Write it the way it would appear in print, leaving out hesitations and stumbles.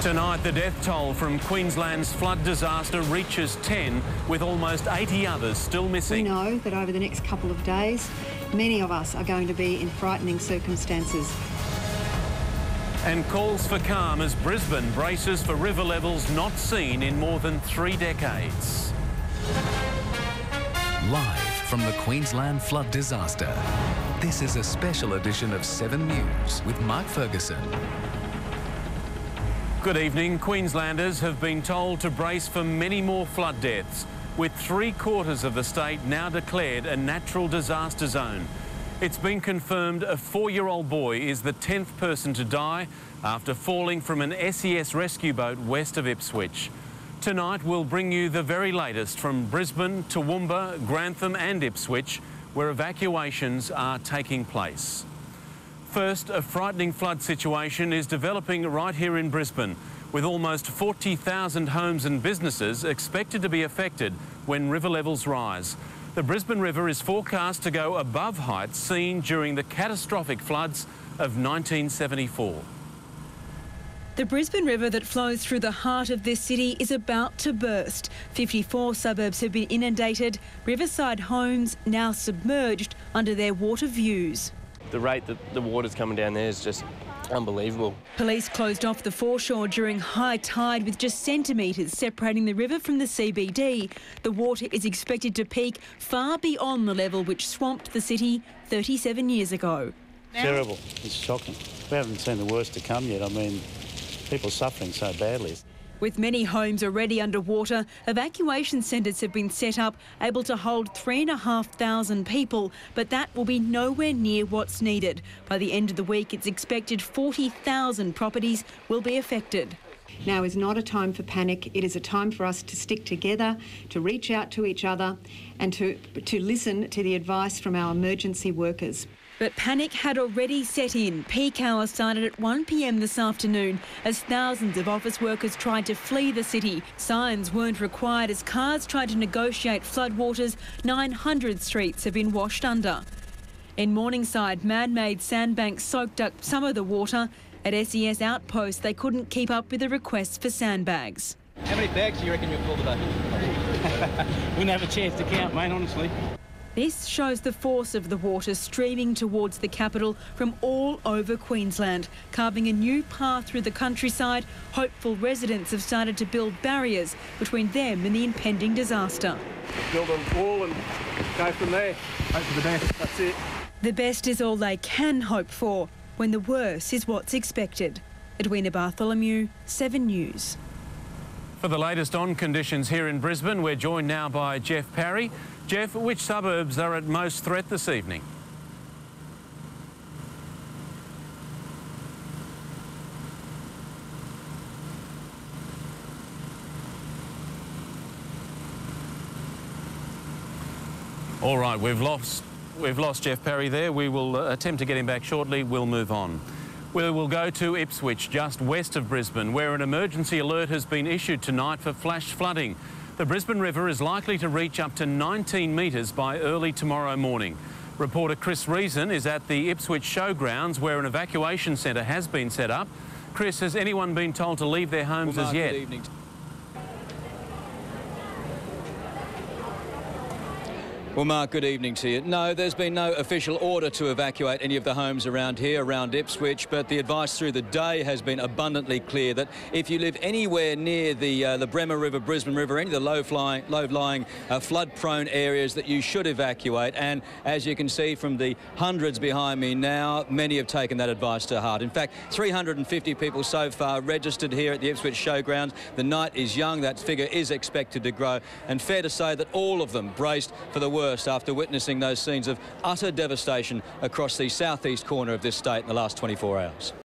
Tonight, the death toll from Queensland's flood disaster reaches 10, with almost 80 others still missing. We know that over the next couple of days, many of us are going to be in frightening circumstances. And calls for calm as Brisbane braces for river levels not seen in more than 3 decades. Live from the Queensland flood disaster, this is a special edition of 7 News with Mark Ferguson. Good evening. Queenslanders have been told to brace for many more flood deaths, with 3/4 of the state now declared a natural disaster zone. It's been confirmed a 4-year-old boy is the 10th person to die after falling from an SES rescue boat west of Ipswich. Tonight we'll bring you the very latest from Brisbane, Toowoomba, Grantham and Ipswich, where evacuations are taking place. First, a frightening flood situation is developing right here in Brisbane, with almost 40,000 homes and businesses expected to be affected when river levels rise. The Brisbane River is forecast to go above heights seen during the catastrophic floods of 1974. The Brisbane River that flows through the heart of this city is about to burst. 54 suburbs have been inundated, riverside homes now submerged under their water views. The rate that the water's coming down there is just unbelievable. Police closed off the foreshore during high tide with just centimetres separating the river from the CBD. The water is expected to peak far beyond the level which swamped the city 37 years ago. Terrible. It's shocking. We haven't seen the worst to come yet. I mean, people suffering so badly. With many homes already underwater, evacuation centres have been set up, able to hold 3,500 people, but that will be nowhere near what's needed. By the end of the week, it's expected 40,000 properties will be affected. Now is not a time for panic. It is a time for us to stick together, to reach out to each other and to listen to the advice from our emergency workers. But panic had already set in. Peak hours started at 1 p.m. this afternoon as thousands of office workers tried to flee the city. Signs weren't required as cars tried to negotiate floodwaters. 900 streets have been washed under. In Morningside, man-made sandbanks soaked up some of the water. At SES outposts, they couldn't keep up with the requests for sandbags. How many bags do you reckon you'll fill today? We don't have a chance to count, mate, honestly. This shows the force of the water streaming towards the capital from all over Queensland, carving a new path through the countryside. Hopeful residents have started to build barriers between them and the impending disaster. Build a wall and go from there. Hope for the best. That's it. The best is all they can hope for when the worst is what's expected. Edwina Bartholomew, 7 News. For the latest on conditions here in Brisbane, we're joined now by Jeff Parry. Jeff, which suburbs are at most threat this evening? All right, we've lost Jeff Parry there. We will attempt to get him back shortly. We'll move on. We will go to Ipswich, just west of Brisbane, where an emergency alert has been issued tonight for flash flooding. The Brisbane River is likely to reach up to 19 metres by early tomorrow morning. Reporter Chris Reason is at the Ipswich Showgrounds, where an evacuation centre has been set up. Chris, has anyone been told to leave their homes as yet? Good evening. Well, Mark, good evening to you. No, there's been no official order to evacuate any of the homes around here, around Ipswich, but the advice through the day has been abundantly clear that if you live anywhere near the Bremer River, Brisbane River, any of the low-lying flood-prone areas, that you should evacuate. And as you can see from the hundreds behind me now, many have taken that advice to heart. In fact, 350 people so far registered here at the Ipswich Showgrounds. The night is young. That figure is expected to grow. And fair to say that all of them braced for the worst after witnessing those scenes of utter devastation across the southeast corner of this state in the last 24 hours.